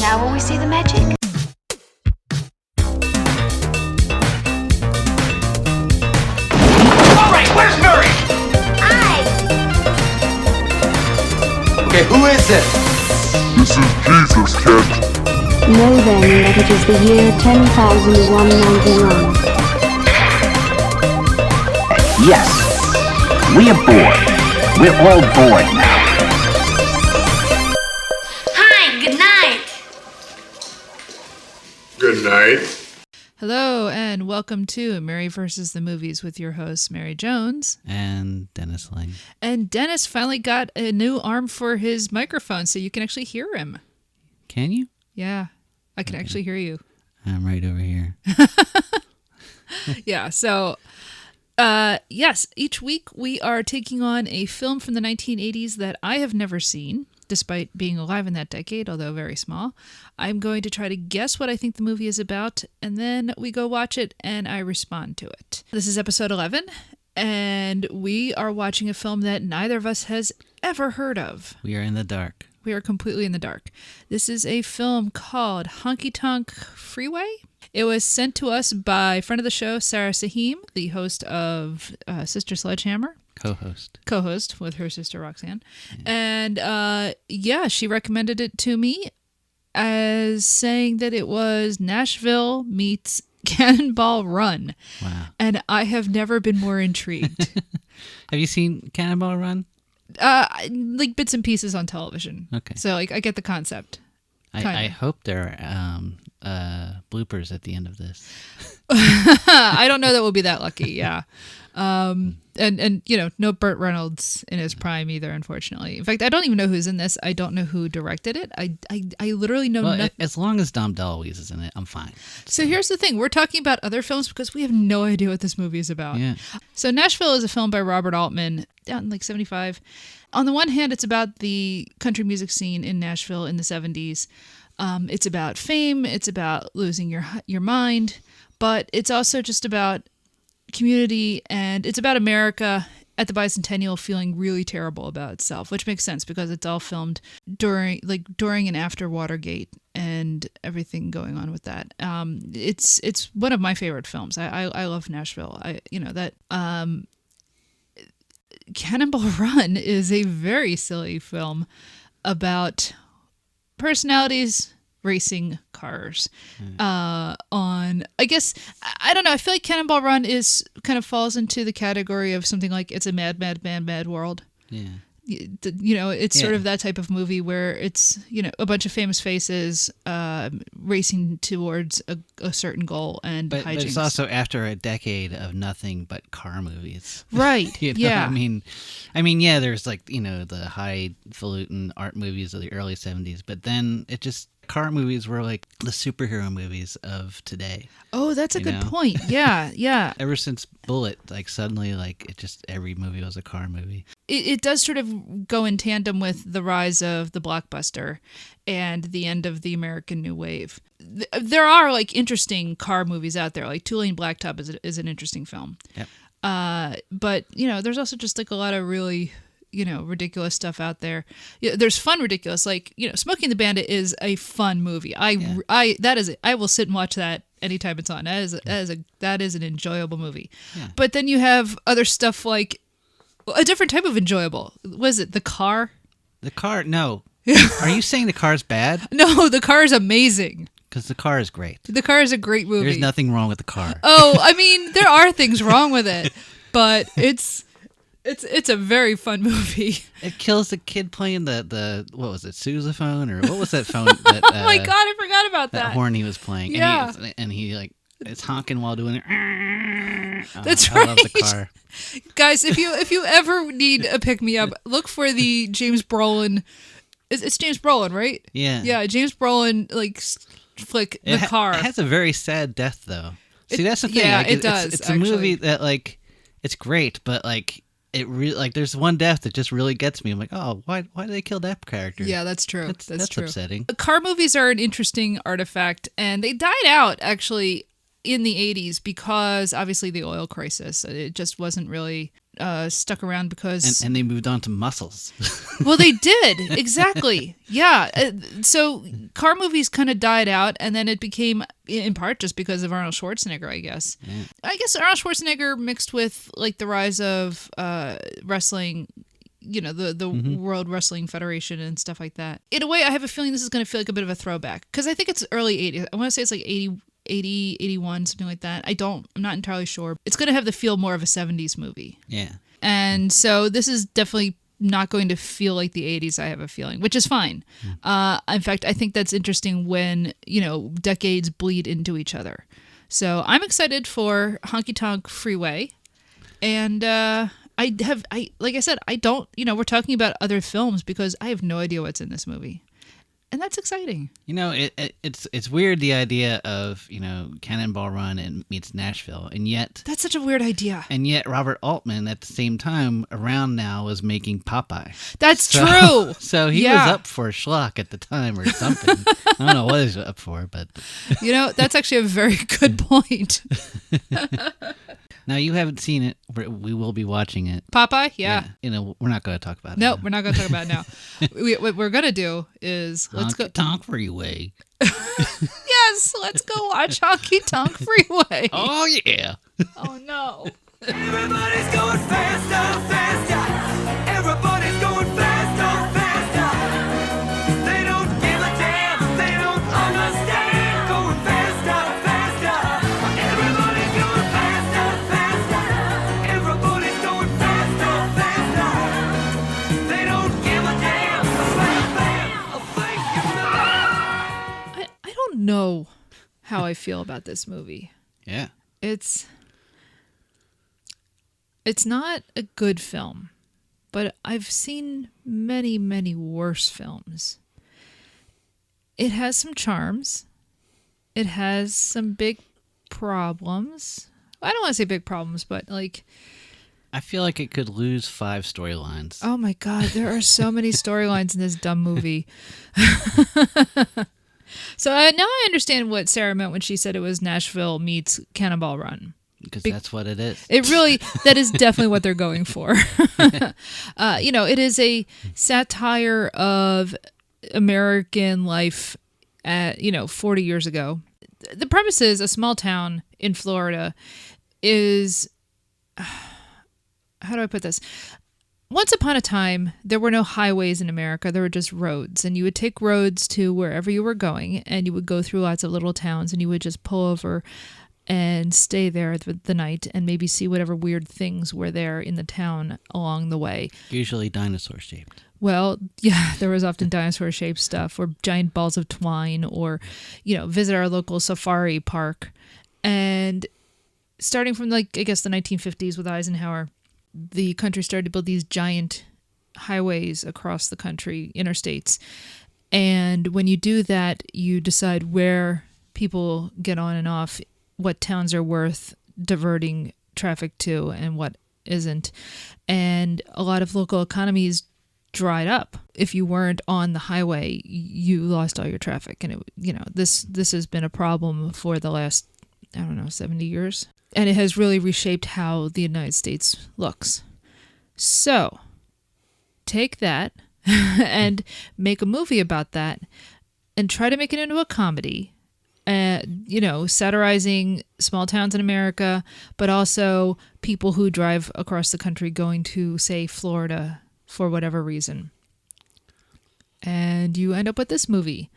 Now will we see the magic? All right, where's Murray? Okay, who is it? This is Jesus, kid. Know then that it is the year 10,191. Yes, we are bored. We're all bored now. Hi, good night. Good night. Hello, and welcome to Mary vs. the Movies with your hosts, Mary Jones. And Dennis Lang. And Dennis finally got a new arm for his microphone, so you can actually hear him. Can you? Yeah, I can actually hear you. I'm right over here. Yeah, so, yes, each week we are taking on a film from the 1980s that I have never seen, despite being alive in that decade, although very small. I'm going to try to guess what I think the movie is about, and then we go watch it and I respond to it. This is episode 11, and we are watching a film that neither of us has ever heard of. We are in the dark. We are completely in the dark. This is a film called Honky Tonk Freeway. It was sent to us by friend of the show, Sarah Sahim, the host of Sister Sledgehammer. Co-host with her sister Roxanne. Yeah. And she recommended it to me as saying that it was Nashville meets Cannonball Run. Wow. And I have never been more intrigued. Have you seen Cannonball Run? Like bits and pieces on television. Okay. So like I get the concept. I hope there are bloopers at the end of this. I don't know that we'll be that lucky. Yeah. And you know, no Burt Reynolds in his prime either, unfortunately. In fact, I don't even know who's in this. I don't know who directed it. I literally know nothing. As long as Dom DeLuise is in it, I'm fine. So here's the thing. We're talking about other films because we have no idea what this movie is about. Yeah. So Nashville is a film by Robert Altman, down in like 75. On the one hand, it's about the country music scene in Nashville in the 70s. It's about fame. It's about losing your mind. But it's also just about community, and it's about America at the bicentennial feeling really terrible about itself, which makes sense because it's all filmed during and after Watergate and everything going on with that. It's one of my favorite films. I love Nashville. Cannonball Run is a very silly film about personalities racing cars on, I guess, I don't know, I feel like Cannonball Run kind of falls into the category of something like It's a Mad World. Yeah. You know, it's sort of that type of movie where it's, you know, a bunch of famous faces racing towards a certain goal and but hijinks. it's also after a decade of nothing but car movies. Right. You know? Yeah. I mean, yeah, there's like, you know, the highfalutin art movies of the early 70s, but then car movies were like the superhero movies of today. Oh, that's a good point. Yeah, yeah. Ever since Bullet, like suddenly, like every movie was a car movie. It does sort of go in tandem with the rise of the blockbuster and the end of the American New Wave. There are like interesting car movies out there. Like Two-Lane Blacktop is an interesting film. Yep. But you know, there's also just like a lot of really, you know, ridiculous stuff out there. Yeah, there's fun ridiculous, like, you know, Smokey and the Bandit is a fun movie. I will sit and watch that anytime it's on. That is an enjoyable movie. Yeah. But then you have other stuff like a different type of enjoyable. Was it The Car? The Car? No. Are you saying The Car's bad? No, The Car is amazing. Because The Car is great. The Car is a great movie. There's nothing wrong with The Car. Oh, I mean, there are things wrong with it, but it's a very fun movie. It kills the kid playing the what was it, sousaphone, or what was that phone? That, oh my god, I forgot about that. That horn he was playing. Yeah. And he like it's honking while doing it. That's right. I love The Car. Guys, if you ever need a pick me up, look for the James Brolin. It's James Brolin, right? Yeah. Yeah, James Brolin like flick The Car. It has a very sad death though. See, that's the thing. Yeah, like, it does. It's a movie that like it's great, but like it really like there's one death that just really gets me. I'm like, oh, why did they kill that character? Yeah, that's true. That's true. Upsetting. Car movies are an interesting artifact, and they died out actually in the 80s because obviously the oil crisis. It just wasn't really stuck around because and they moved on to muscles. well, they did exactly. Yeah. So car movies kind of died out, and then it became in part just because of Arnold Schwarzenegger, I guess. Yeah. I guess Arnold Schwarzenegger mixed with like the rise of wrestling. You know, the World Wrestling Federation and stuff like that. In a way, I have a feeling this is going to feel like a bit of a throwback because I think it's early 80s. I want to say it's like 80, 81, something like that. I'm not entirely sure. It's going to have the feel more of a 70s movie. Yeah. And so this is definitely not going to feel like the 80s, I have a feeling, which is fine. In fact, I think that's interesting when, you know, decades bleed into each other. So I'm excited for Honky Tonk Freeway. And like I said, I don't, you know, we're talking about other films because I have no idea what's in this movie. And that's exciting. You know, it's weird, the idea of, you know, Cannonball Run and meets Nashville, and yet That's such a weird idea. And yet Robert Altman at the same time around now was making Popeye. That's true. So he was up for a schlock at the time or something. I don't know what he's up for, but you know, that's actually a very good point. Now, you haven't seen it. We will be watching it. Popeye? Yeah. You know, we're not going to talk about it. No, we're not going to talk about it now. What we're going to do is let's go. Tonk Freeway. Yes, let's go watch Honky Tonk Freeway. Oh, yeah. Oh, no. Everybody's going faster, faster. Everybody's going faster, faster. They don't give a damn. They don't understand. Going faster, faster. Everybody's going faster, faster. Everybody's going faster, faster. They don't give a damn. I don't know how I feel about this movie. Yeah. It's not a good film, but I've seen many, many worse films. It has some charms. It has some big problems. I don't want to say big problems, but like... I feel like it could lose 5 storylines. Oh my God, there are so many storylines in this dumb movie. So now I understand what Sarah meant when she said it was Nashville meets Cannonball Run. Because that's what it is. That is definitely what they're going for. You know, it is a satire of American life at, 40 years ago. The premise is a small town in Florida is, how do I put this? Once upon a time, there were no highways in America. There were just roads. And you would take roads to wherever you were going, and you would go through lots of little towns, and you would just pull over and stay there the night and maybe see whatever weird things were there in the town along the way. Usually dinosaur-shaped. Well, yeah, there was often dinosaur-shaped stuff or giant balls of twine or, visit our local safari park. And starting from, I guess the 1950s with Eisenhower, the country started to build these giant highways across the country, interstates. And when you do that, you decide where people get on and off, what towns are worth diverting traffic to and what isn't. And a lot of local economies dried up. If you weren't on the highway, you lost all your traffic. And this has been a problem for the last, 70 years. And it has really reshaped how the United States looks. So, take that and make a movie about that and try to make it into a comedy. Satirizing small towns in America, but also people who drive across the country going to, say, Florida for whatever reason. And you end up with this movie.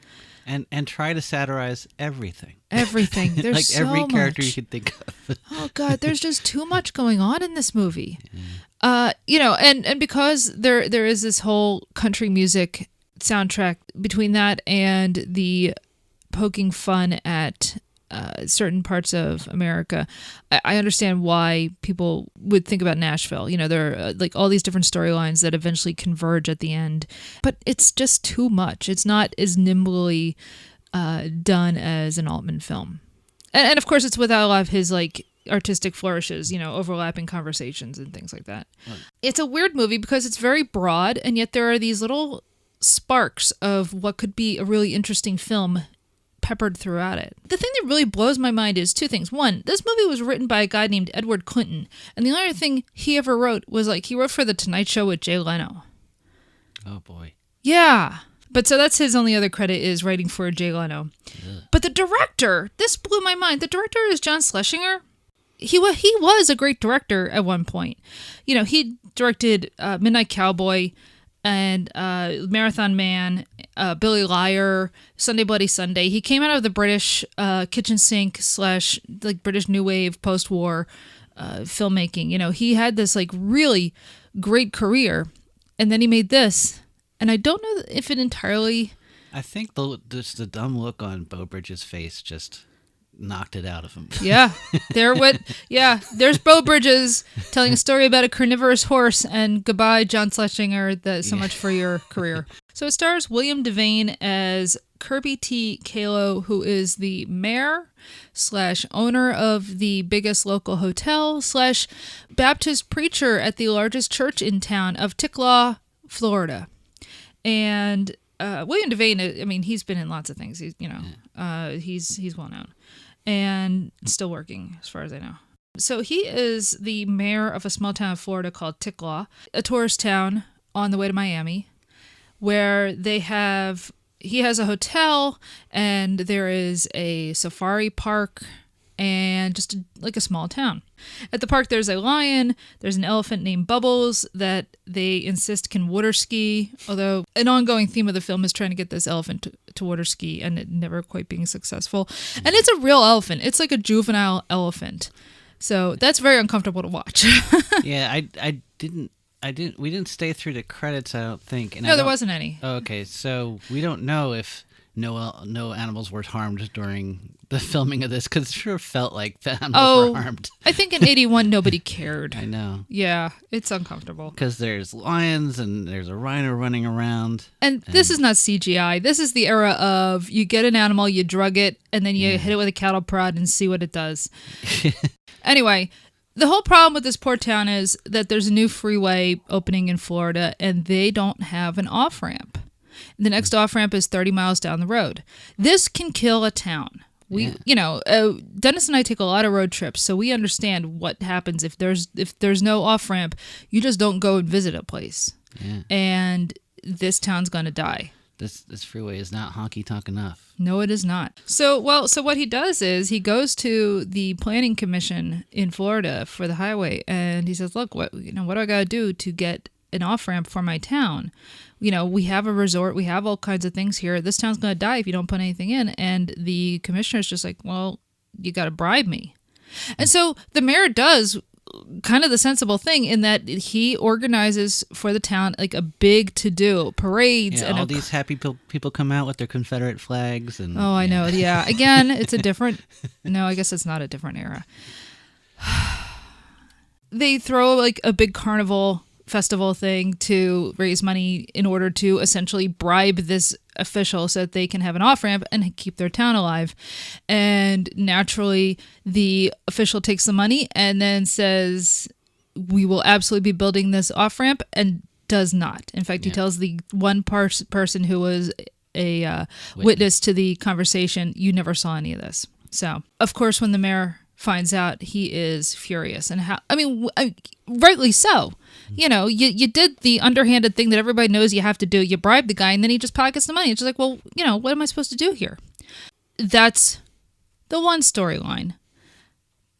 And try to satirize everything. Everything. There's like so every character much. you could think of. Oh God, there's just too much going on in this movie. And because there is this whole country music soundtrack between that and the poking fun at certain parts of America, I understand why people would think about Nashville. There are all these different storylines that eventually converge at the end, but it's just too much. It's not as nimbly done as an Altman film. And of course, it's without a lot of his artistic flourishes, overlapping conversations and things like that. Right. It's a weird movie because it's very broad, and yet there are these little sparks of what could be a really interesting film peppered throughout it. The thing that really blows my mind is two things. One, this movie was written by a guy named Edward Clinton, and the only other thing he ever wrote was like he wrote for The Tonight Show with Jay Leno. Oh boy. Yeah. But so that's his only other credit is writing for Jay Leno. Ugh. But the director, this blew my mind. The director is John Schlesinger. He was a great director at one point. You know, he directed Midnight Cowboy and Marathon Man, Billy Liar, Sunday Bloody Sunday. He came out of the British kitchen sink / like British New Wave post-war filmmaking. You know, he had this like really great career, and then he made this. And I don't know if it entirely... I think just the dumb look on Beau Bridges' face just knocked it out of him. Yeah. There's Beau Bridges telling a story about a carnivorous horse, and goodbye, John Schlesinger, so much for your career. So it stars William Devane as Kirby T. Kalo, who is the mayor / owner of the biggest local hotel / Baptist preacher at the largest church in town of Ticklaw, Florida. And William Devane, I mean, he's been in lots of things. He's well known and still working, as far as I know. So he is the mayor of a small town of Florida called Ticklaw, a tourist town on the way to Miami, where he has a hotel, and there is a safari park, and just like a small town. At the park, there's a lion, there's an elephant named Bubbles that they insist can water ski, although an ongoing theme of the film is trying to get this elephant to water ski and it never quite being successful. And it's a real elephant. It's like a juvenile elephant. So that's very uncomfortable to watch. Yeah, we didn't stay through the credits, I don't think. And no, there wasn't any. Oh, okay, so we don't know if no animals were harmed during the filming of this, because it sure felt like the animals were harmed. I think in 81 nobody cared. I know. Yeah, it's uncomfortable. Because there's lions and there's a rhino running around. And this is not CGI. This is the era of you get an animal, you drug it, and then you hit it with a cattle prod and see what it does. Anyway, the whole problem with this poor town is that there's a new freeway opening in Florida, and they don't have an off-ramp. The next off-ramp is 30 miles down the road. This can kill a town. Dennis and I take a lot of road trips, so we understand what happens if there's no off-ramp. You just don't go and visit a place. Yeah. And this town's going to die. This freeway is not honky tonk enough. No, it is not. So what he does is he goes to the planning commission in Florida for the highway, and he says, "Look, what do I got to do to get an off-ramp for my town? We have a resort, we have all kinds of things here. This town's going to die if you don't put anything in." And the commissioner's just like, "Well, you got to bribe me." And so the mayor does kind of the sensible thing in that he organizes for the town like a big to-do, parades. Yeah, and all these happy people come out with their Confederate flags. And oh, I know. Yeah. Again, it's a different... No, I guess it's not a different era. They throw like a big carnival festival thing to raise money in order to essentially bribe this official so that they can have an off-ramp and keep their town alive. And naturally, the official takes the money and then says, "We will absolutely be building this off-ramp," and does not. In fact, he tells the one person who was a witness to the conversation, "You never saw any of this." So, of course, when the mayor finds out, he is furious. And rightly so. You did the underhanded thing that everybody knows you have to do. You bribe the guy, and then he just pockets the money. It's just like, well, what am I supposed to do here? That's the one storyline.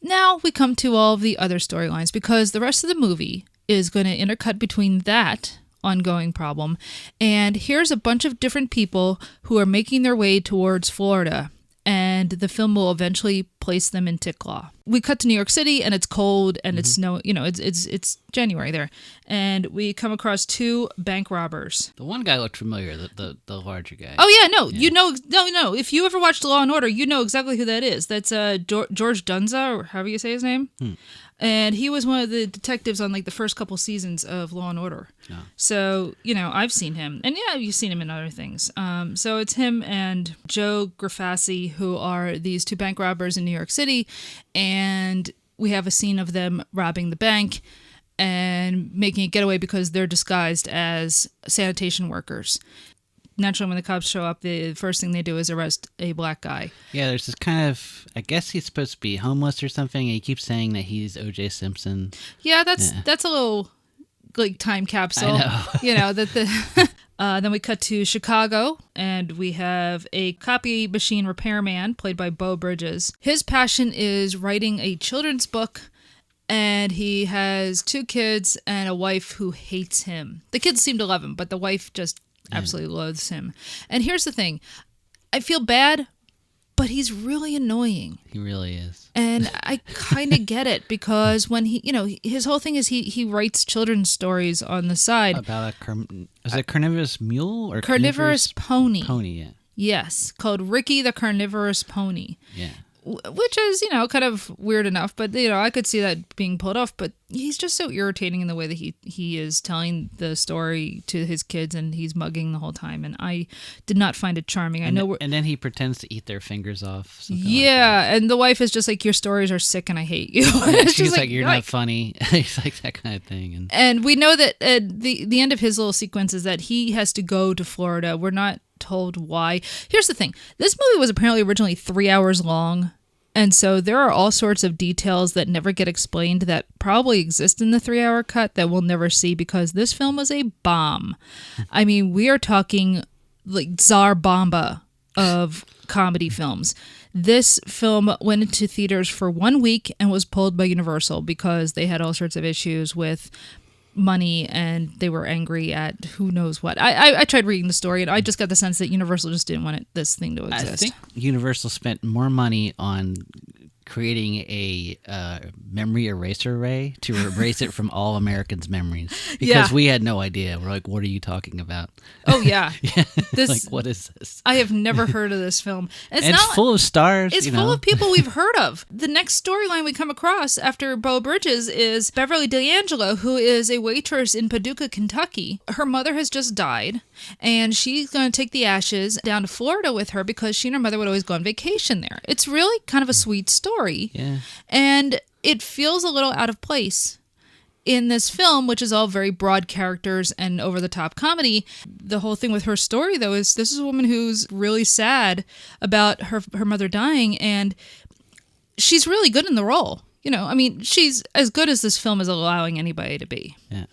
Now we come to all of the other storylines, because the rest of the movie is going to intercut between that ongoing problem, and here's a bunch of different people who are making their way towards Florida, and the film will eventually place them in Ticklaw. We cut to New York City, and it's cold, and it's snow. It's January there, and we come across two bank robbers. The one guy looked familiar, the larger guy. Oh yeah, no. No. If you ever watched Law and Order, you know exactly who that is. That's George Dunza, or however you say his name. And he was one of the detectives on like the first couple seasons of Law and Order. Oh. So, I've seen him. And yeah, you've seen him in other things. So it's him and Joe Grafassi, who are these two bank robbers in New York City. And we have a scene of them robbing the bank and making a getaway because they're disguised as sanitation workers. naturally when the cops show up, the first thing they do is arrest a black guy. Yeah, there's this kind of, I guess he's supposed to be homeless or something, and he keeps saying that he's O.J. Simpson. Yeah, that's a little like time capsule. I know. You know that the. Then we cut to Chicago, and we have a copy machine repairman played by Beau Bridges. His passion is writing a children's book, and he has 2 kids and a wife who hates him. The kids seem to love him, but the wife just absolutely loathes him. And here's the thing. I feel bad, but he's really annoying. He really is. And I kind of get it, because when his whole thing is he writes children's stories on the side. About is it a carnivorous mule or Carnivorous pony. Pony, yeah. Yes, called Ricky the Carnivorous Pony. Yeah. Which is, kind of weird enough, but, I could see that being pulled off. But he's just so irritating in the way that he is telling the story to his kids, and he's mugging the whole time. And I did not find it charming. And then he pretends to eat their fingers off. Yeah, and the wife is just like, your stories are sick and I hate you. She's like, you're not funny. He's like that kind of thing. And we know that the end of his little sequence is that he has to go to Florida. We're not told why. Here's the thing. This movie was apparently originally 3 hours long. And so there are all sorts of details that never get explained that probably exist in the 3-hour cut that we'll never see, because this film was a bomb. I mean, we are talking like Tsar Bomba of comedy films. This film went into theaters for 1 week and was pulled by Universal because they had all sorts of issues with money, and they were angry at who knows what. I tried reading the story, and I just got the sense that Universal just didn't want this thing to exist. I think Universal spent more money on creating a memory eraser ray to erase it from all Americans' memories, because we had no idea. We're like, what are you talking about? Oh yeah, This, like, what is this? I have never heard of this film. It's full of stars. It's full of people we've heard of. The next storyline we come across after Beau Bridges is Beverly D'Angelo, who is a waitress in Paducah, Kentucky. Her mother has just died, and she's going to take the ashes down to Florida with her because she and her mother would always go on vacation there. It's really kind of a sweet story. Yeah. And it feels a little out of place in this film, which is all very broad characters and over-the-top comedy. The whole thing with her story, though, is this is a woman who's really sad about her mother dying, and she's really good in the role. I mean, she's as good as this film is allowing anybody to be. Yeah.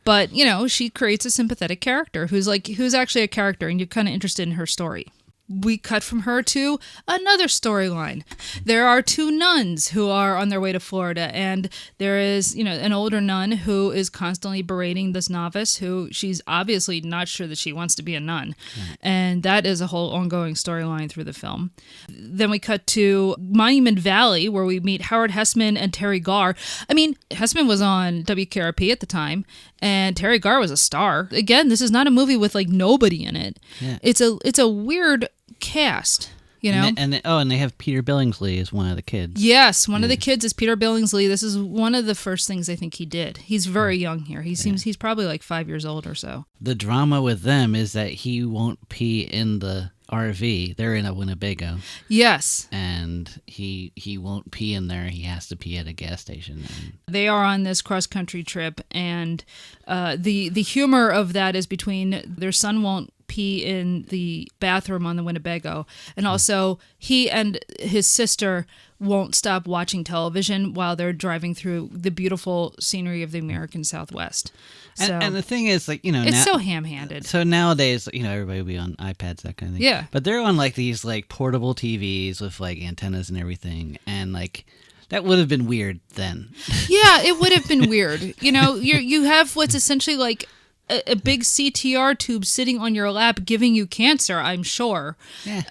But, she creates a sympathetic character who's actually a character, and you're kind of interested in her story. We cut from her to another storyline. There are 2 nuns who are on their way to Florida, and there is, an older nun who is constantly berating this novice who she's obviously not sure that she wants to be a nun. And that is a whole ongoing storyline through the film. Then we cut to Monument Valley, where we meet Howard Hessman and Terry Garr. I mean, Hessman was on WKRP at the time, and Terry Garr was a star. Again, this is not a movie with like nobody in it. Yeah. It's a weird cast, and they have Peter Billingsley as one of the kids. Yes, one of the kids is Peter Billingsley. This is one of the first things I think he did. He's very young here. He's probably like 5 years old or so. The drama with them is that he won't pee in the RV. They're in a Winnebago. Yes. And he won't pee in there. He has to pee at a gas station. They are on this cross-country trip, and the humor of that is between their son won't pee in the bathroom on the Winnebago, and also he and his sister won't stop watching television while they're driving through the beautiful scenery of the American Southwest. So, and the thing is, like, it's so ham-handed. So nowadays, everybody will be on iPads, that kind of thing. Yeah. But they're on like these like portable TVs with like antennas and everything, and like that would have been weird then. Yeah, it would have been weird. You have what's essentially like a big CTR tube sitting on your lap giving you cancer, I'm sure. Yeah.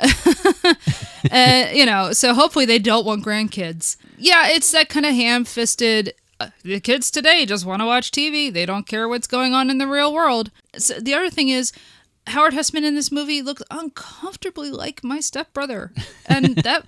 So hopefully they don't want grandkids. Yeah, it's that kind of ham-fisted, the kids today just want to watch TV. They don't care what's going on in the real world. So the other thing is, Howard Hessman in this movie looks uncomfortably like my stepbrother. And that,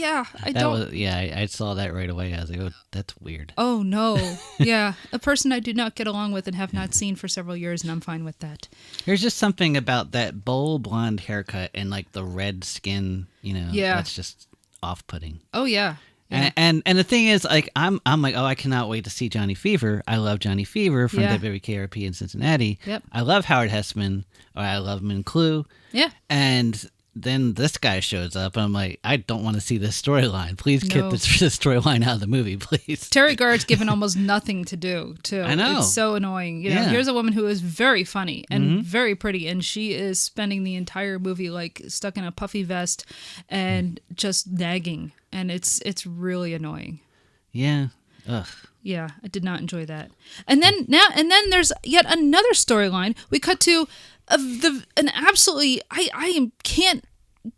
I saw that right away. I was like, oh, that's weird. Oh, no. Yeah. A person I do not get along with and have not seen for several years, and I'm fine with that. There's just something about that bowl blonde haircut and like the red skin, Yeah. that's just off-putting. Oh, yeah. And the thing is, like, I'm like, oh, I cannot wait to see Johnny Fever. I love Johnny Fever from WKRP in Cincinnati. Yep. I love Howard Hessman. Or I love him in Clue. Yeah. And then this guy shows up, and I'm like, I don't want to see this storyline. Please get this storyline out of the movie, please. Terry Garrett's given almost nothing to do, too. I know. It's so annoying. You know, here's a woman who is very funny and very pretty, and she is spending the entire movie like stuck in a puffy vest and just nagging, and it's really annoying. Yeah. Ugh. Yeah, I did not enjoy that. And then there's yet another storyline. We cut to an absolutely I can't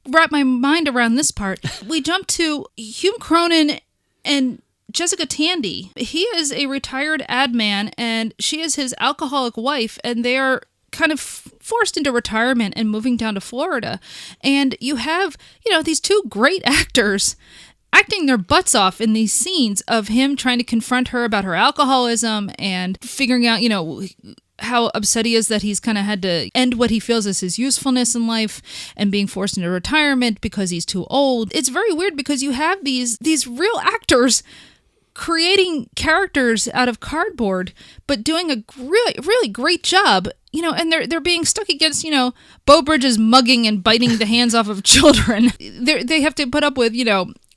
wrap my mind around this part. We jump to Hugh Cronin and Jessica Tandy. He is a retired ad man, and she is his alcoholic wife, and they are kind of forced into retirement and moving down to Florida. And you have, these two great actors acting their butts off in these scenes of him trying to confront her about her alcoholism and figuring out, how upset he is that he's kind of had to end what he feels is his usefulness in life and being forced into retirement because he's too old. It's very weird because you have these real actors creating characters out of cardboard, but doing a really, really great job, and they're being stuck against, Beau Bridges mugging and biting the hands off of children. They have to put up with,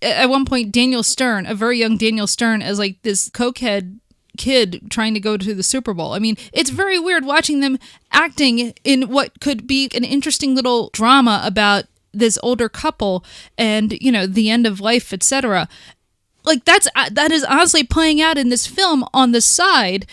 at one point, Daniel Stern, a very young Daniel Stern, as like this cokehead kid trying to go to the Super Bowl. I mean, it's very weird watching them acting in what could be an interesting little drama about this older couple and, the end of life, etc. Like that is honestly playing out in this film on the side.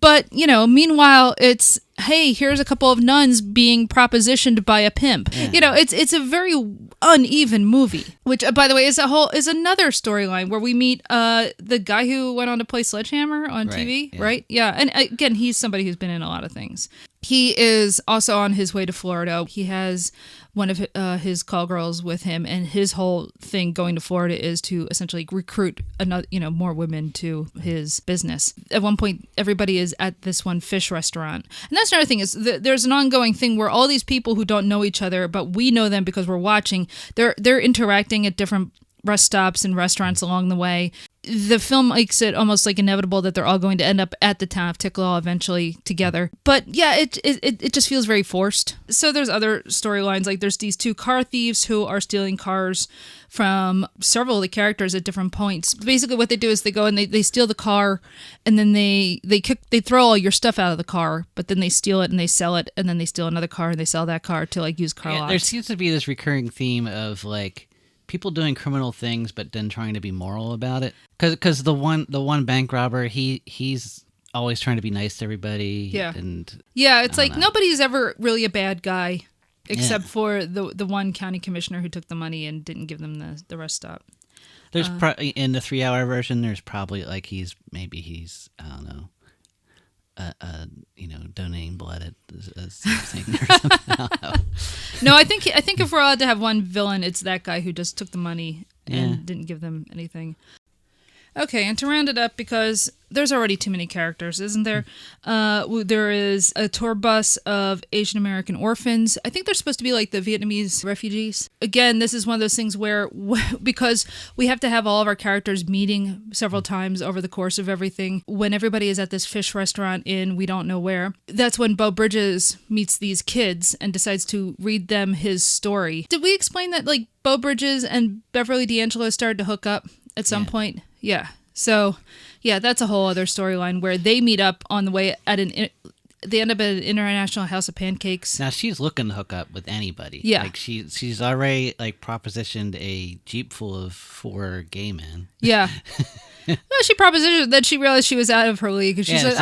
But, meanwhile, it's, hey, here's a couple of nuns being propositioned by a pimp. Yeah. It's a very uneven movie, which, by the way, is another storyline where we meet the guy who went on to play Sledgehammer on TV, right? Yeah. And again, he's somebody who's been in a lot of things. He is also on his way to Florida. He has one of his call girls with him, and his whole thing going to Florida is to essentially recruit more women to his business. At one point, everybody is at this one fish restaurant, and that's another thing is there's an ongoing thing where all these people who don't know each other, but we know them because we're watching. They're interacting at different rest stops and restaurants along the way. The film makes it almost like inevitable that they're all going to end up at the town of Ticklaw eventually together. But yeah, it just feels very forced. So there's other storylines, like there's these two car thieves who are stealing cars from several of the characters at different points. Basically what they do is they go and they steal the car, and then they throw all your stuff out of the car, but then they steal it and they sell it, and then they steal another car and they sell that car to like used car lots. There seems to be this recurring theme of like people doing criminal things, but then trying to be moral about it. Because the one bank robber, he's always trying to be nice to everybody. Yeah, it's like nobody's ever really a bad guy, except for the one county commissioner who took the money and didn't give them the rest stop. There's in the 3-hour version, there's probably like he's I don't know. Donating blood at a singer or something. I don't know. No, I think if we're allowed to have one villain, it's that guy who just took the money and didn't give them anything. Okay, and to round it up, because there's already too many characters, isn't there? There is a tour bus of Asian American orphans. I think they're supposed to be like the Vietnamese refugees. Again, this is one of those things where, because we have to have all of our characters meeting several times over the course of everything, when everybody is at this fish restaurant in we don't know where, that's when Beau Bridges meets these kids and decides to read them his story. Did we explain that like Beau Bridges and Beverly D'Angelo started to hook up at some point? Yeah. So, yeah, that's a whole other storyline where they meet up on the way they end up at an International House of Pancakes. Now she's looking to hook up with anybody. Yeah. Like she's already like propositioned a Jeep full of 4 gay men. Yeah. Well, she propositioned, then she realized she was out of her league, and she said,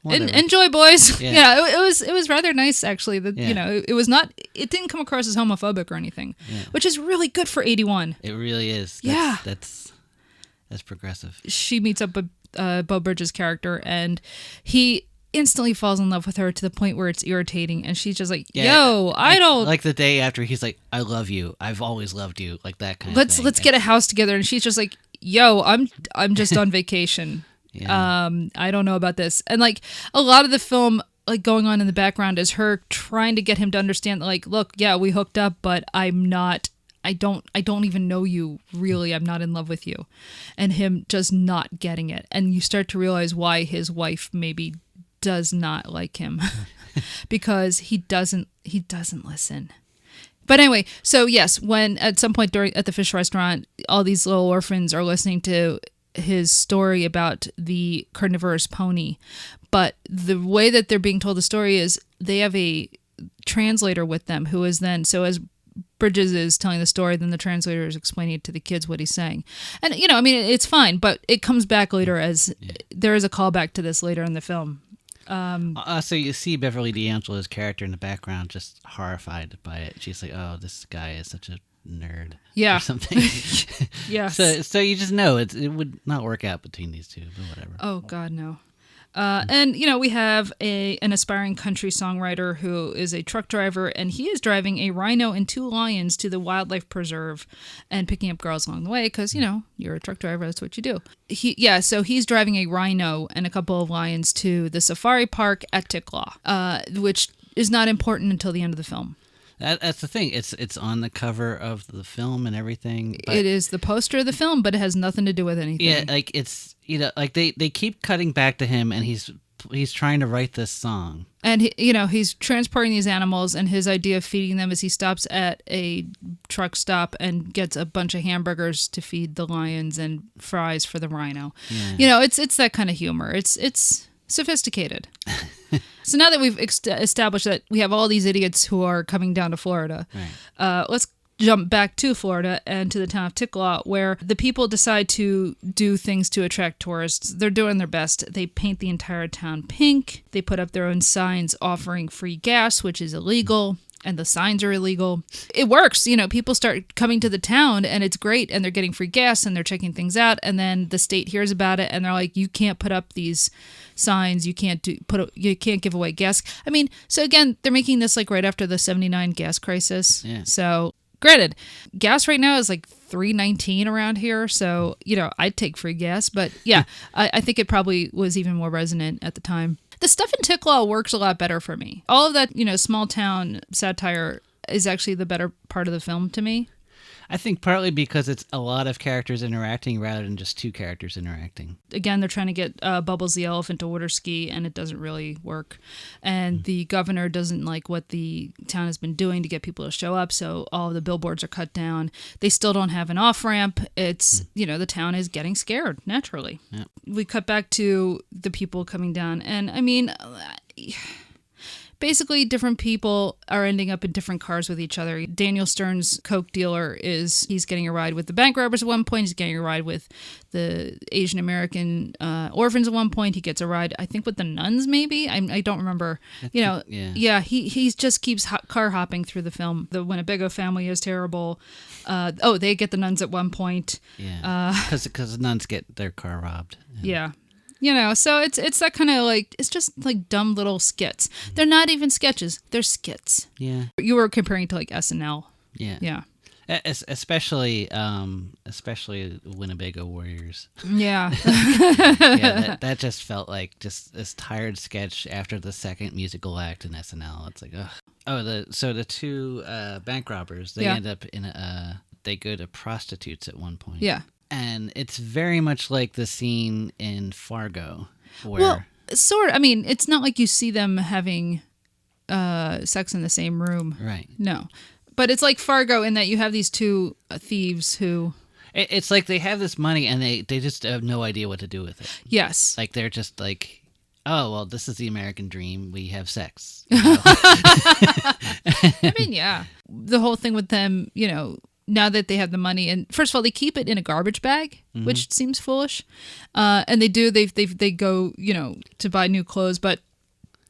"Enjoy, boys." Yeah, it was rather nice actually. That it was not. It didn't come across as homophobic or anything, which is really good for 81. It really is. That's progressive. She meets up with Beau Bridges' character, and he instantly falls in love with her to the point where it's irritating, and she's just like, I don't... Like the day after, he's like, I love you. I've always loved you. Like that kind of thing. Let's get a house together. And she's just like, I'm just on vacation. I don't know about this. And like a lot of the film like going on in the background is her trying to get him to understand, like, look, we hooked up, but I I don't even know you, really. I'm not in love with you. And him just not getting it. And you start to realize why his wife maybe does not like him. Because he doesn't listen. But anyway, so yes, when at some point at the fish restaurant, all these little orphans are listening to his story about the carnivorous pony. But the way that they're being told the story is they have a translator with them who is then, so as Bridges is telling the story, then the translator is explaining it to the kids what he's saying. And, I mean, it's fine, but it comes back later as there is a callback to this later in the film. So you see Beverly D'Angelo's character in the background just horrified by it. She's like, oh, this guy is such a nerd. Yeah. Or something. Yes. So you just know it would not work out between these two, but whatever. Oh, God, no. And, we have an aspiring country songwriter who is a truck driver, and he is driving a rhino and 2 lions to the wildlife preserve and picking up girls along the way because, you're a truck driver, that's what you do. So he's driving a rhino and a couple of lions to the safari park at Ticklaw, which is not important until the end of the film. That's the thing. It's on the cover of the film and everything. But it is the poster of the film, but it has nothing to do with anything. Yeah, like it's like they keep cutting back to him, and he's trying to write this song. And he's transporting these animals, and his idea of feeding them is he stops at a truck stop and gets a bunch of hamburgers to feed the lions and fries for the rhino. Yeah. It's that kind of humor. It's sophisticated. So now that we've established that we have all these idiots who are coming down to Florida, right. Let's jump back to Florida and to the town of Ticklaw, where the people decide to do things to attract tourists. They're doing their best. They paint the entire town pink. They put up their own signs offering free gas, which is illegal. And the signs are illegal. It works. People start coming to the town and it's great. And they're getting free gas and they're checking things out. And then the state hears about it and they're like, you can't put up these signs. You can't give away gas. I mean, so again, they're making this like right after the 79 gas crisis. Yeah. So granted, gas right now is like $3.19 around here. So, I'd take free gas. But yeah, I think it probably was even more resonant at the time. The stuff in Ticklaw works a lot better for me. All of that, small town satire is actually the better part of the film to me. I think partly because it's a lot of characters interacting rather than just 2 characters interacting. Again, they're trying to get Bubbles the elephant to water ski, and it doesn't really work. And the governor doesn't like what the town has been doing to get people to show up, so all of the billboards are cut down. They still don't have an off-ramp. It's, the town is getting scared, naturally. Yep. We cut back to the people coming down, and I mean... Basically, different people are ending up in different cars with each other. Daniel Stern's coke dealer he's getting a ride with the bank robbers at one point. He's getting a ride with the Asian American orphans at one point. He gets a ride, I think, with the nuns, maybe? I don't remember. Yeah, he just keeps car hopping through the film. The Winnebago family is terrible. They get the nuns at one point. Yeah, because nuns get their car robbed. Yeah. So it's that kind of like, it's just like dumb little skits. They're not even sketches. They're skits. Yeah. You were comparing to like SNL. Yeah. Yeah. Especially Winnebago Warriors. Yeah. Yeah, that just felt like just this tired sketch after the second musical act in SNL. It's like, ugh. Oh, the 2 bank robbers, they end up in they go to prostitutes at one point. Yeah. And it's very much like the scene in Fargo. Well, sort of. I mean, it's not like you see them having sex in the same room. Right. No. But it's like Fargo in that you have these 2 thieves who... It's like they have this money and they just have no idea what to do with it. Yes. Like they're just like, oh, well, this is the American dream. We have sex. I mean, yeah. The whole thing with them, now that they have the money, and first of all, they keep it in a garbage bag, which seems foolish. And they go, to buy new clothes, but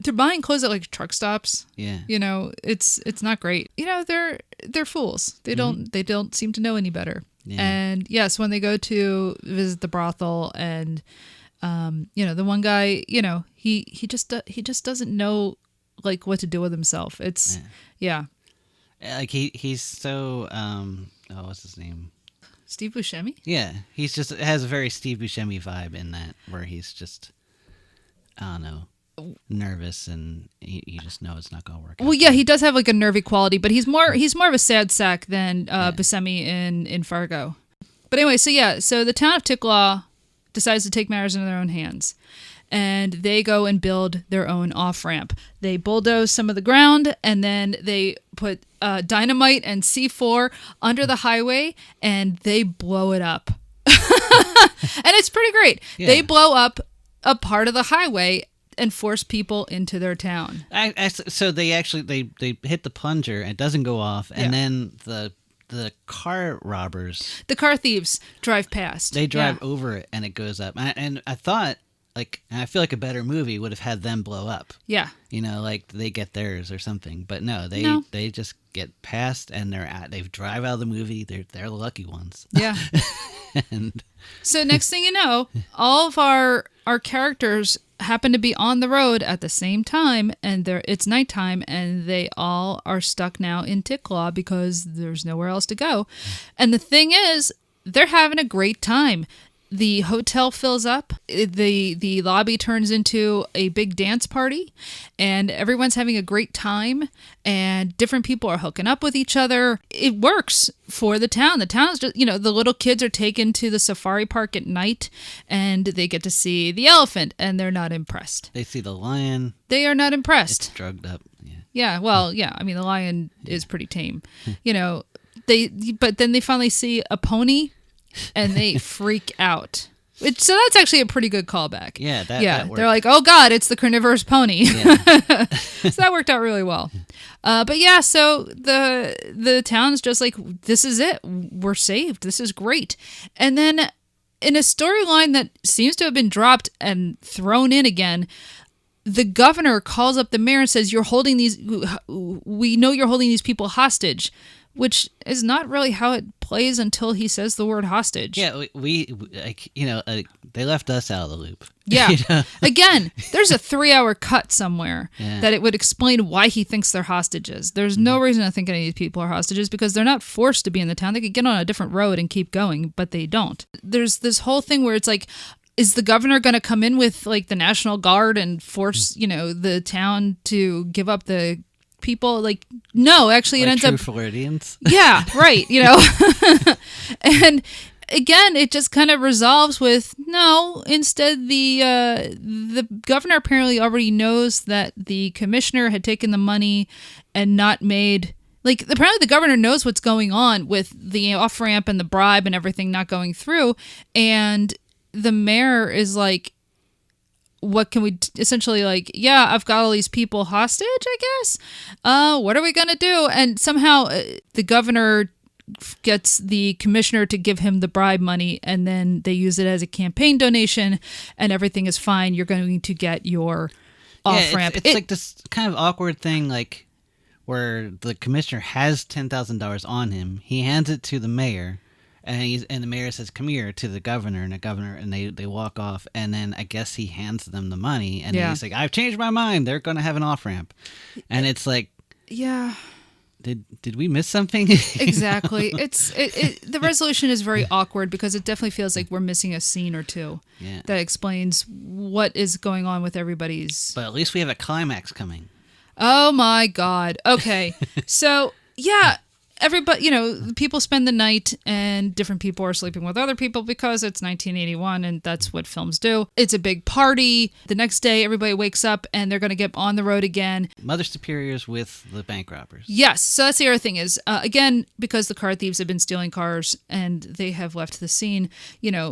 they're buying clothes at like truck stops. Yeah. It's not great. They're fools. They don't seem to know any better. Yeah. And yes, when they go to visit the brothel and, the one guy, he just doesn't know like what to do with himself. It's, yeah. Like he's so what's his name? Steve Buscemi? Yeah, he's just has a very Steve Buscemi vibe in that, where he's just, I don't know. nervous, and you just know it's not going to work. Well, yeah, he does have like a nervy quality, but he's more of a sad sack than Buscemi in Fargo. But anyway, so the town of Ticklaw decides to take matters into their own hands, and they go and build their own off-ramp. They bulldoze some of the ground, and then they put dynamite and C4 under the highway, and they blow it up. And it's pretty great. Yeah. They blow up a part of the highway and force people into their town. So they actually they hit the plunger, and it doesn't go off, and then the car robbers, the car thieves, drive past. They drive over it, and it goes up. And I thought, I feel like a better movie would have had them blow up. Yeah. Like they get theirs or something. But no, they just get past, and they drive out of the movie. They're the lucky ones. Yeah. And so next thing you know, all of our characters happen to be on the road at the same time, and it's nighttime, and they all are stuck now in Ticklaw because there's nowhere else to go. And the thing is, they're having a great time. The hotel fills up, the lobby turns into a big dance party, and everyone's having a great time, and different people are hooking up with each other. It works for the town. The town is just, the little kids are taken to the safari park at night, and they get to see the elephant, and they're not impressed. They see the lion. They are not impressed. It's drugged up. Yeah, well, yeah. I mean, the lion is pretty tame. But then they finally see a pony, and they freak out. So that's actually a pretty good callback. Yeah, that worked. They're like, oh God, it's the carnivorous pony. Yeah. So that worked out really well. But yeah, so the town's just like, this is it. We're saved. This is great. And then in a storyline that seems to have been dropped and thrown in again, the governor calls up the mayor and says, we know you're holding these people hostage, which is not really how it plays until he says the word hostage. Yeah, they left us out of the loop. Yeah. Again, there's a 3-hour cut somewhere that it would explain why he thinks they're hostages. There's no reason to think any of these people are hostages because they're not forced to be in the town. They could get on a different road and keep going, but they don't. There's this whole thing where it's like, is the governor going to come in with like the National Guard and force, the town to give up the people? Like, no, actually, it ends up Floridians. Yeah, right. And again, it just kind of resolves with no. Instead, the governor apparently already knows that the commissioner had taken the money and not made. Like, apparently the governor knows what's going on with the off-ramp and the bribe and everything not going through, and the mayor is like, what can we essentially like, yeah, I've got all these people hostage, I guess. What are we going to do? And somehow the governor gets the commissioner to give him the bribe money, and then they use it as a campaign donation, and everything is fine. You're going to get your off-ramp. It's like this kind of awkward thing, like where the commissioner has $10,000 on him. He hands it to the mayor. And the mayor says, "Come here," to the governor, and they walk off. And then I guess he hands them the money, and he's like, "I've changed my mind. They're going to have an off ramp." And it's like, yeah, did we miss something? Exactly. The resolution is very awkward because it definitely feels like we're missing a scene or two that explains what is going on with everybody's. But at least we have a climax coming. Oh my God. Okay, so yeah. Everybody, people spend the night and different people are sleeping with other people because it's 1981 and that's what films do. It's a big party. The next day, everybody wakes up and they're going to get on the road again. Mother Superior's with the bank robbers. Yes. So that's the other thing is, again, because the car thieves have been stealing cars and they have left the scene, the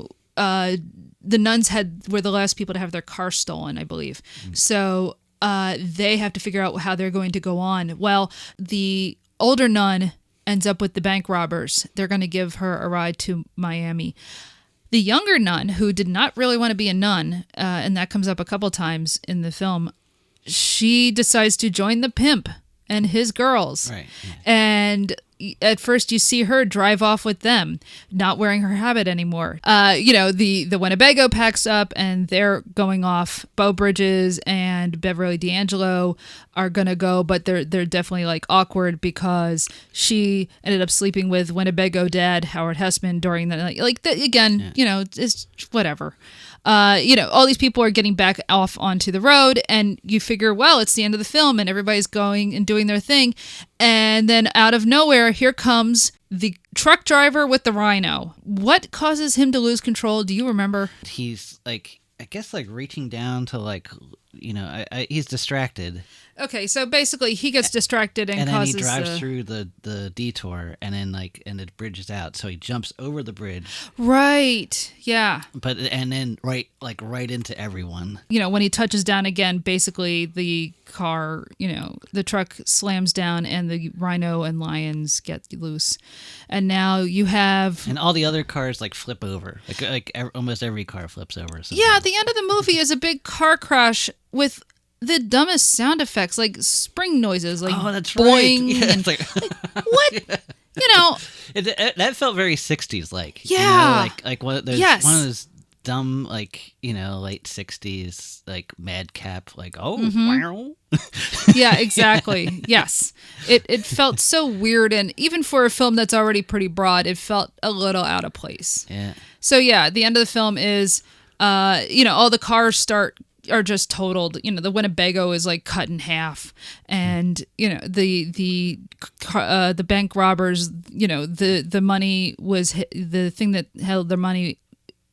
nuns were the last people to have their car stolen, I believe. So they have to figure out how they're going to go on. Well, the older nun ends up with the bank robbers. They're going to give her a ride to Miami. The younger nun, who did not really want to be a nun, and that comes up a couple times in the film, she decides to join the pimp and his girls. Right. Yeah. And at first you see her drive off with them, not wearing her habit anymore. The Winnebago packs up and they're going off. Beau Bridges and Beverly D'Angelo are gonna go, but they're definitely like awkward because she ended up sleeping with Winnebago dad Howard Hessman during the night. It's whatever. All these people are getting back off onto the road, and you figure, well, it's the end of the film and everybody's going and doing their thing. And then out of nowhere, here comes the truck driver with the rhino. What causes him to lose control? Do you remember? He's like, I guess, like reaching down to like, he's distracted. Okay, so basically he gets distracted and then causes... he drives through the detour and then it bridges out. So he jumps over the bridge. Right, yeah. And then right into everyone. When he touches down again, basically the car, the truck slams down and the rhino and lions get loose. And now you have... And all the other cars like flip over. Almost every car flips over. Yeah, the end of the movie is a big car crash with... the dumbest sound effects, like spring noises, like that's boing. Right. Yeah, and, like, what? That felt very 60s like. Yeah. Like one of those dumb, like, late 60s, like madcap, like, wow. Yeah, exactly. Yes. It felt so weird, and even for a film that's already pretty broad, it felt a little out of place. Yeah. So yeah, the end of the film is, all the cars are just totaled. The Winnebago is like cut in half, and the bank robbers. The money was the thing that held their money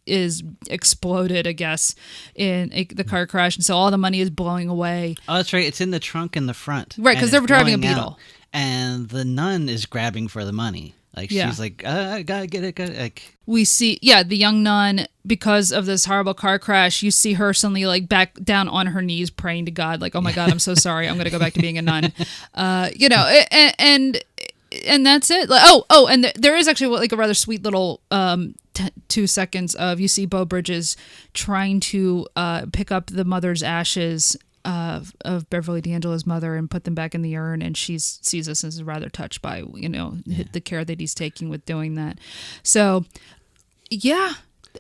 is exploded, I guess, in the car crash, and so all the money is blowing away. Oh, that's right. It's in the trunk in the front, right? Because they're driving a Beetle, out, and the nun is grabbing for the money. Like, she's like, I gotta get it. Like, we see, the young nun, because of this horrible car crash, you see her suddenly like back down on her knees praying to God, like, oh my God, I'm so sorry. I'm going to go back to being a nun. And that's it. And there is actually like a rather sweet little 2 seconds of, you see Beau Bridges trying to pick up the mother's ashes of Beverly D'Angelo's mother and put them back in the urn, and she sees this and is rather touched by the care that he's taking with doing that. So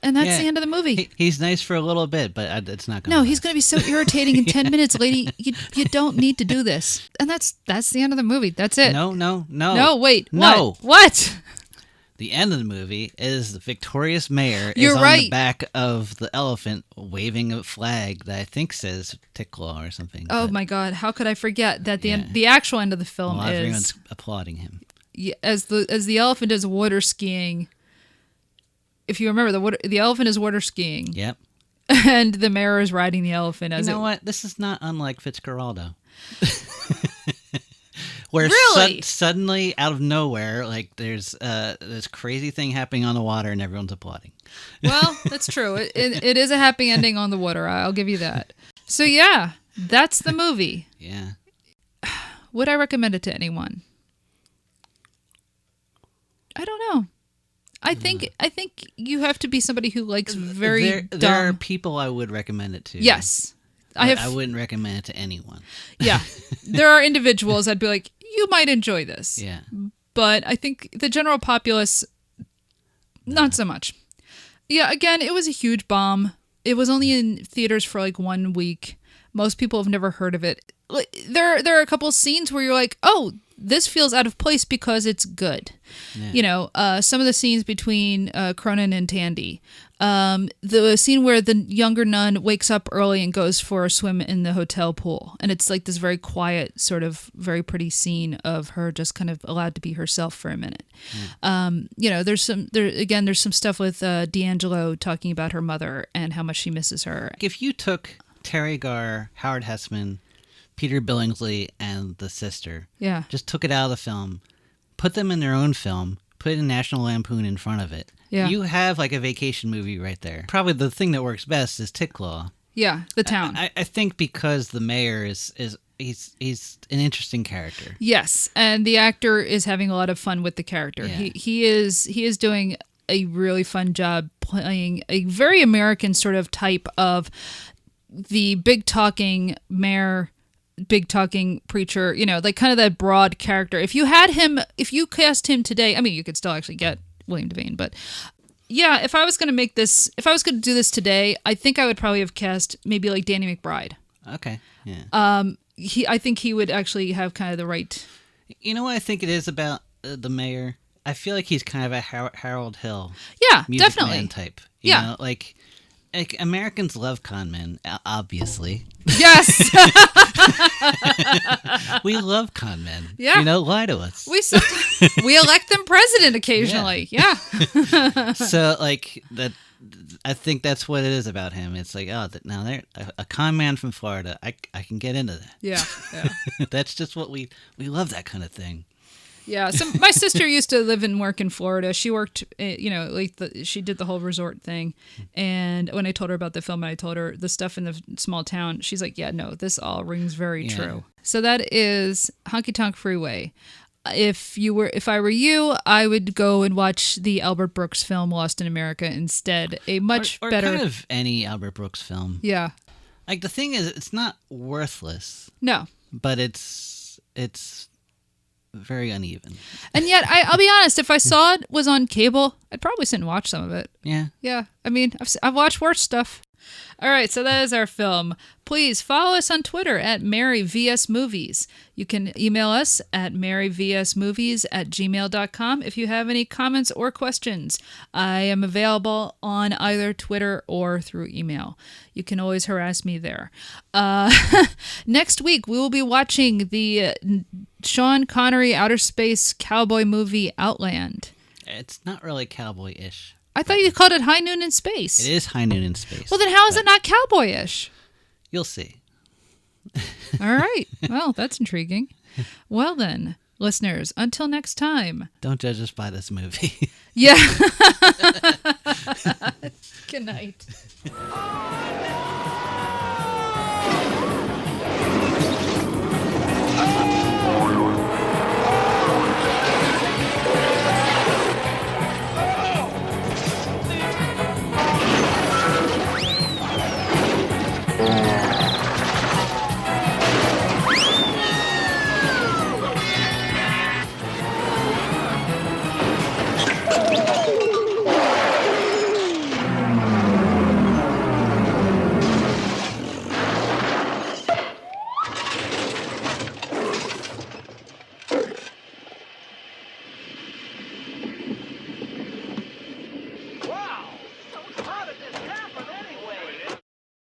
and that's the end of the movie. He's nice for a little bit, but it's not gonna no last. He's gonna be so irritating in 10 minutes, lady. You don't need to do this. And that's the end of the movie. That's it. No, wait, no. What? The end of the movie is the victorious mayor You're is on right. the back of the elephant waving a flag that I think says Ticklaw or something. Oh my God, how could I forget that the actual end of the film is everyone's applauding him. As the elephant is water skiing. If you remember, the elephant is water skiing. Yep. And the mayor is riding the elephant. What? This is not unlike Fitzcarraldo. Where really? Suddenly, out of nowhere, like there's this crazy thing happening on the water and everyone's applauding. Well, that's true. It is a happy ending on the water. I'll give you that. So yeah, that's the movie. Yeah. Would I recommend it to anyone? I don't know. I think you have to be somebody who likes very dumb. There are people I would recommend it to. Yes. I wouldn't recommend it to anyone. Yeah. There are individuals I'd be like, you might enjoy this. Yeah. But I think the general populace, not so much. Yeah, again, it was a huge bomb. It was only in theaters for like 1 week. Most people have never heard of it. There are a couple of scenes where you're like, oh, this feels out of place because it's good. Yeah. Some of the scenes between Cronin and Tandy. The scene where the younger nun wakes up early and goes for a swim in the hotel pool. And it's like this very quiet, sort of very pretty scene of her just kind of allowed to be herself for a minute. Yeah. There's some stuff with D'Angelo talking about her mother and how much she misses her. If you took Terry Garr, Howard Hessman, Peter Billingsley, and the sister, just took it out of the film, put them in their own film, put National Lampoon in front of it. Yeah. You have like a vacation movie right there. Probably the thing that works best is Ticklaw. Yeah, the town. I think because the mayor is he's an interesting character. Yes, and the actor is having a lot of fun with the character. Yeah. He is doing a really fun job playing a very American sort of type of the big talking mayor big talking preacher, like kind of that broad character. If you cast him today, I mean, you could still actually get William Devane, but yeah, if I was going to do this today, I think I would probably have cast maybe like Danny McBride. Okay. Yeah. I think he would actually have kind of the right. You know what I think it is about the mayor? I feel like he's kind of a Harold Hill. Yeah, Music definitely. Man type. You Yeah. know, like Americans love con men, obviously. Yes. We love con men. Yeah. Lie to us. We elect them president occasionally. Yeah. So like that. I think that's what it is about him. It's like, now they're a con man from Florida. I can get into that. Yeah. That's just what we love, that kind of thing. Yeah. So my sister used to live and work in Florida. She worked, she did the whole resort thing. And when I told her about the film and I told her the stuff in the small town, she's like, yeah, no, this all rings very true. So that is Honky Tonk Freeway. If I were you, I would go and watch the Albert Brooks film Lost in America instead. A much or better, kind of any Albert Brooks film. Yeah. Like the thing is, it's not worthless. No. But it's very uneven. And yet, I'll be honest, if I saw it was on cable, I'd probably sit and watch some of it. Yeah. Yeah. I mean, I've watched worse stuff. All right, so that is our film. Please follow us on Twitter at MaryVSMovies. You can email us at maryvsmovies@gmail.com if you have any comments or questions. I am available on either Twitter or through email. You can always harass me there. Next week, we will be watching the Sean Connery outer space cowboy movie Outland. It's not really cowboy-ish. I thought you called it High Noon in Space. It is High Noon in Space. Well, then how is it not cowboyish? You'll see. All right. Well, that's intriguing. Well, then, listeners, until next time. Don't judge us by this movie. Yeah. Good night.